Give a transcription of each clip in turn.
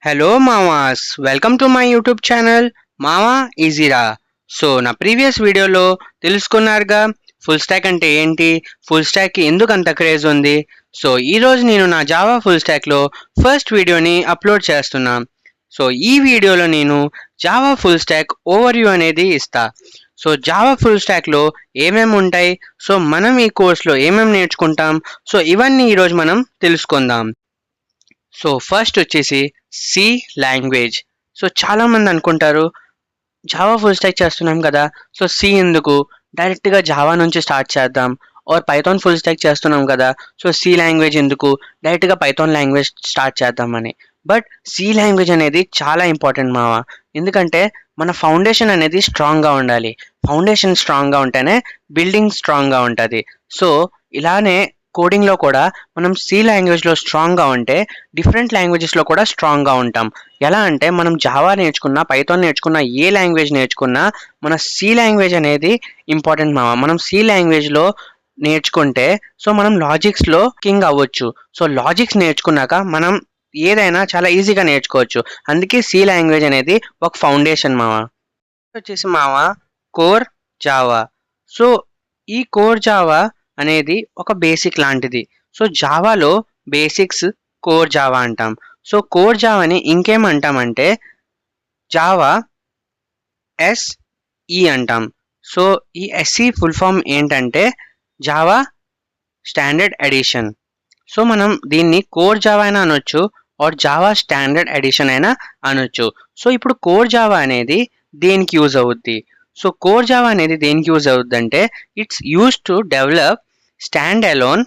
Hello మామాస్, welcome to my YouTube channel మామా ఈజీరా. సో నా ప్రీవియస్ వీడియోలో తెలుసుకున్నారుగా ఫుల్ స్టాక్ అంటే ఏంటి, ఫుల్ స్టాక్కి ఎందుకు అంత క్రేజ్ ఉంది. సో ఈరోజు నేను నా జావా ఫుల్ స్టాక్లో ఫస్ట్ వీడియోని అప్లోడ్ చేస్తున్నా. సో ఈ వీడియోలో నేను జావా ఫుల్ స్టాక్ ఓవర్వ్యూ అనేది ఇస్తా. సో జావా ఫుల్ స్టాక్లో ఏమేమి ఉంటాయి, సో మనం ఈ కోర్స్లో ఏమేమి నేర్చుకుంటాం, సో ఇవన్నీ ఈరోజు మనం తెలుసుకుందాం. సో ఫస్ట్ వచ్చేసి సి లాంగ్వేజ్. సో చాలామంది అనుకుంటారు జావా ఫుల్ స్టాక్ చేస్తున్నాం కదా, సో సి ఎందుకు, డైరెక్ట్గా జావా నుంచి స్టార్ట్ చేద్దాం. ఆర్ పైథాన్ ఫుల్ స్టాక్ చేస్తున్నాం కదా, సో సి లాంగ్వేజ్ ఎందుకు, డైరెక్ట్గా పైథాన్ లాంగ్వేజ్ స్టార్ట్ చేద్దామని. బట్ సి లాంగ్వేజ్ అనేది చాలా ఇంపార్టెంట్ మావా. ఎందుకంటే మన ఫౌండేషన్ అనేది స్ట్రాంగ్గా ఉండాలి. ఫౌండేషన్ స్ట్రాంగ్గా ఉంటేనే బిల్డింగ్ స్ట్రాంగ్గా ఉంటుంది. సో ఇలానే కోడింగ్లో కూడా మనం సి లాంగ్వేజ్లో స్ట్రాంగ్గా ఉంటే డిఫరెంట్ లాంగ్వేజెస్లో కూడా స్ట్రాంగ్గా ఉంటాం. ఎలా అంటే మనం జావా నేర్చుకున్నా, పైథాన్ నేర్చుకున్నా, ఏ లాంగ్వేజ్ నేర్చుకున్నా మన సి లాంగ్వేజ్ అనేది ఇంపార్టెంట్ మామ. మనం సి లాంగ్వేజ్లో నేర్చుకుంటే సో మనం లాజిక్స్లో కింగ్ అవ్వచ్చు. సో లాజిక్స్ నేర్చుకున్నాక మనం ఏదైనా చాలా ఈజీగా నేర్చుకోవచ్చు. అందుకే సి లాంగ్వేజ్ అనేది ఒక ఫౌండేషన్ మామ. వచ్చేసి మామ కోర్ జావా. సో ఈ కోర్ జావా అనేది ఒక బేసిక్ లాంటిది. సో జావాలో బేసిక్స్ కోర్ జావా అంటాం. సో కోర్ జావాని ఇంకేమంటామంటే జావా ఎస్ఈ అంటాం. సో ఈ ఎస్ఈ ఫుల్ ఫామ్ ఏంటంటే జావా స్టాండర్డ్ ఎడిషన్. సో మనం దీన్ని కోర్ జావా అయినా అనొచ్చు, ఆర్ జావా స్టాండర్డ్ ఎడిషన్ అయినా అనొచ్చు. సో ఇప్పుడు కోర్ జావా అనేది దేనికి యూజ్ అవుద్ది, సో కోర్ జావా అనేది దేనికి యూజ్ అవుద్ది అంటే it's use to develop stand alone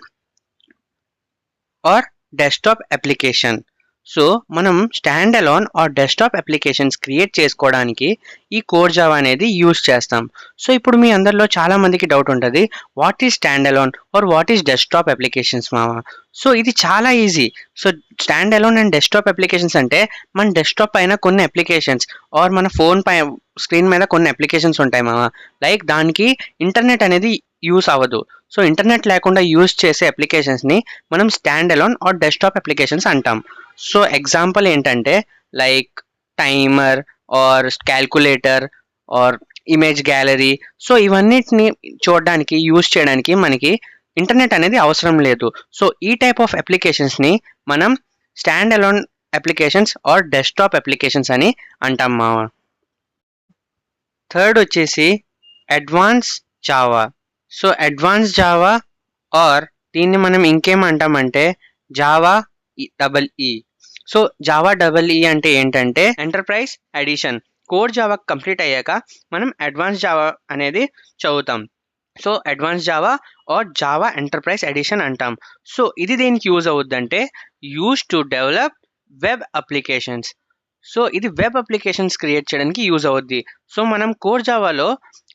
or desktop application. So మనం stand alone or desktop applications create చేసుకోవడానికి ఈ కోర్ జావా అనేది యూజ్ చేస్తాం. సో ఇప్పుడు మీ అందరిలో చాలా మందికి డౌట్ ఉంటుంది, what is stand alone or what is desktop applications మావా. సో ఇది చాలా easy. So stand alone and desktop applications అంటే మన డెస్క్టాప్ పైన కొన్ని అప్లికేషన్స్ ఆర్ మన ఫోన్ పై స్క్రీన్ మీద కొన్ని అప్లికేషన్స్ ఉంటాయి మావా. లైక్ దానికి ఇంటర్నెట్ అనేది యూస్ అవ్వదు. సో ఇంటర్నెట్ లేకుండా యూజ్ చేసే అప్లికేషన్స్ని మనం stand alone or desktop applications అంటాం. సో ఎగ్జాంపుల్ ఏంటంటే like timer or calculator or image gallery. So ఇవన్నిటిని చూడడానికి యూజ్ చేయడానికి మనకి ఇంటర్నెట్ అనేది అవసరం లేదు. సో ఈ టైప్ ఆఫ్ అప్లికేషన్స్ని మనం stand alone applications or desktop applications అని అంటాం మావా. థర్డ్ వచ్చేసి advance Java. So advance Java or దీన్ని మనం ఇంకేమంటామంటే Java double E. So Java double E అంటే ఏంటంటే enterprise edition. Core Java complete అయ్యాక మనం అడ్వాన్స్ జావా అనేది చదువుతాం. So advance Java or Java enterprise edition అంటాం. సో ఇది దేనికి యూజ్ అవుద్దంటే use to develop web applications. So ఇది వెబ్ అప్లికేషన్స్ క్రియేట్ చేయడానికి యూజ్ అవుద్ది. సో మనం కోర్ జావాలో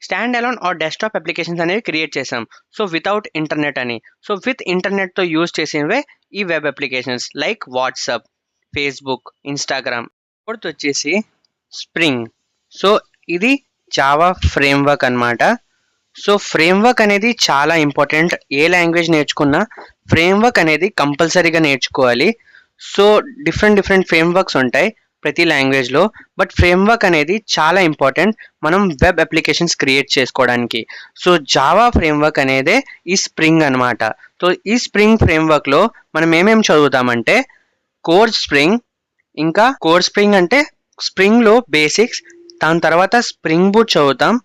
stand alone or desktop applications అనేవి క్రియేట్ చేసాం. సో వితౌట్ ఇంటర్నెట్ అని. సో విత్ ఇంటర్నెట్తో యూజ్ చేసినవే ఈ web applications like WhatsApp, Facebook, Instagram. Fourth వచ్చేసి స్ప్రింగ్. సో ఇది జావా ఫ్రేమ్వర్క్ అనమాట. సో ఫ్రేమ్వర్క్ అనేది చాలా ఇంపార్టెంట్. ఏ లాంగ్వేజ్ నేర్చుకున్నా ఫ్రేమ్వర్క్ అనేది కంపల్సరీగా నేర్చుకోవాలి. సో డిఫరెంట్ ఫ్రేమ్వర్క్స్ ఉంటాయి ప్రతి లాంగ్వేజ్లో, బట్ ఫ్రేమ్వర్క్ అనేది చాలా ఇంపార్టెంట్ మనం వెబ్ అప్లికేషన్స్ క్రియేట్ చేసుకోవడానికి. సో జావా ఫ్రేమ్వర్క్ అనేదే ఈ స్ప్రింగ్ అనమాట. సో ఈ స్ప్రింగ్ ఫ్రేమ్వర్క్లో మనం ఏమేమి చదువుతామంటే కోర్ స్ప్రింగ్, ఇంకా కోర్ స్ప్రింగ్ అంటే స్ప్రింగ్లో బేసిక్స్, దాని తర్వాత స్ప్రింగ్ బూట్ చదువుతాం.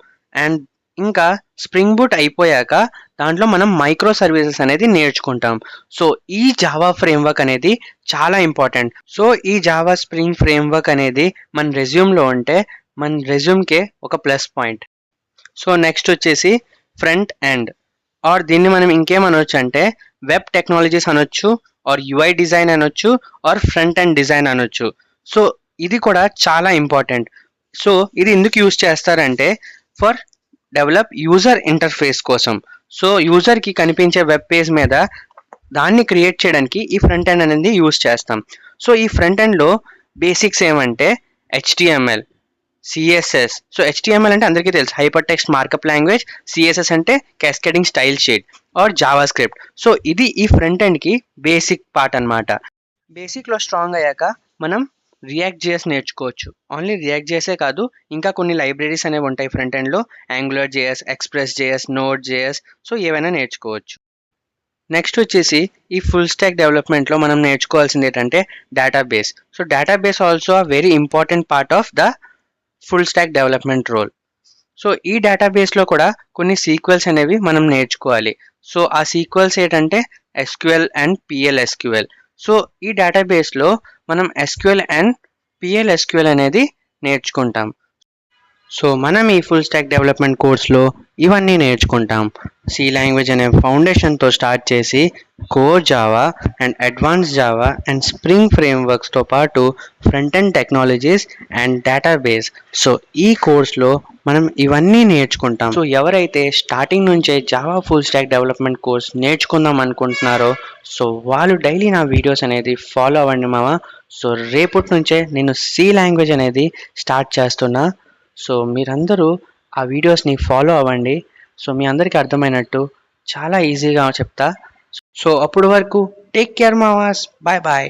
అండ్ ఇంకా స్ప్రింగ్ బూట్ అయిపోయాక దాంట్లో మనం మైక్రో సర్వీసెస్ అనేది నేర్చుకుంటాం. సో ఈ జావా ఫ్రేమ్వర్క్ అనేది చాలా ఇంపార్టెంట్. సో ఈ జావా స్ప్రింగ్ ఫ్రేమ్వర్క్ అనేది మన రెజ్యూమ్లో ఉంటే మన రెజ్యూమ్కే ఒక ప్లస్ పాయింట్. సో నెక్స్ట్ వచ్చేసి ఫ్రంట్ ఎండ్ ఆర్ దీన్ని మనం ఇంకేమనొచ్చు అంటే వెబ్ టెక్నాలజీస్ అనొచ్చు, ఆర్ యూఐ డిజైన్ అనొచ్చు, ఆర్ ఫ్రంట్ ఎండ్ డిజైన్ అనొచ్చు. సో ఇది కూడా చాలా ఇంపార్టెంట్. సో ఇది ఎందుకు యూజ్ చేస్తారంటే ఫర్ డెవలప్ యూజర్ ఇంటర్ఫేస్ కోసం. సో యూజర్కి కనిపించే వెబ్ పేజ్ మీద దాన్ని క్రియేట్ చేయడానికి ఈ ఫ్రంట్ ఎండ్ అనేది యూజ్ చేస్తాం. సో ఈ ఫ్రంట్ ఎండ్లో బేసిక్స్ ఏమంటే HTML, CSS. సో HTML అంటే అందరికీ తెలుసు, hyper text markup language. CSS అంటే cascading style sheet or JavaScript. So ఇది ఈ ఫ్రంట్ ఎండ్కి బేసిక్ పార్ట్ అనమాట. బేసిక్లో స్ట్రాంగ్ అయ్యాక మనం రియాక్ట్ జేఎస్ నేర్చుకోవచ్చు. ఓన్లీ రియాక్ట్ జేఎసే కాదు, ఇంకా కొన్ని లైబ్రరీస్ అనేవి ఉంటాయి ఫ్రంట్ ఎండ్‌లో. Angular JS, express JS, node JS. So, ఏవైనా నేర్చుకోవచ్చు. నెక్స్ట్ వచ్చేసి ఈ ఫుల్ స్టాక్ డెవలప్మెంట్‌లో మనం నేర్చుకోవాల్సింది ఏంటంటే database. So, database also a very important part of the full stack development role. So, ఈ డేటాబేస్‌లో కూడా కొన్ని సీక్వెల్స్ అనేవి మనం నేర్చుకోవాలి. సో, ఆ సీక్వెల్స్ ఏంటంటే ఎస్‌క్యూఎల్ అండ్ పీఎల్ఎస్‌క్యూఎల్. సో, ఈ డేటాబేస్‌లో మనం ఎస్‌క్యూఎల్ అండ్ పీఎల్ఎస్‌క్యూఎల్ అనేది నేర్చుకుంటాం. సో, మనం ఈ ఫుల్ స్టాక్ డెవలప్మెంట్ కోర్స్‌లో ఇవన్నీ నేర్చుకుంటాం. సి లాంగ్వేజ్ అనే ఫౌండేషన్‌తో స్టార్ట్ చేసి core Java and advance Java and spring ఫ్రేమ్‌వర్క్స్‌తో పాటు front end technologies and database. So, ఈ కోర్స్‌లో మనం ఇవన్నీ నేర్చుకుంటాం. సో, ఎవరైతే స్టార్టింగ్ నుంచే Java full stack development course నేర్చుకుందాం అనుకుంటున్నారో, సో, వాళ్ళు డైలీ నా వీడియోస్ అనేది ఫాలో అవ్వండి మామ. సో, రేపటి నుంచే నేను సి లాంగ్వేజ్ అనేది స్టార్ట్ చేస్తున్నా. సో, మీరందరూ ఆ వీడియోస్‌ని ఫాలో అవ్వండి. సో, మీ అందరికీ అర్థమైనట్టు చాలా ఈజీగా చెప్తా. సో, అప్పటి వరకు టేక్ కేర్ మామాస్. Bye bye.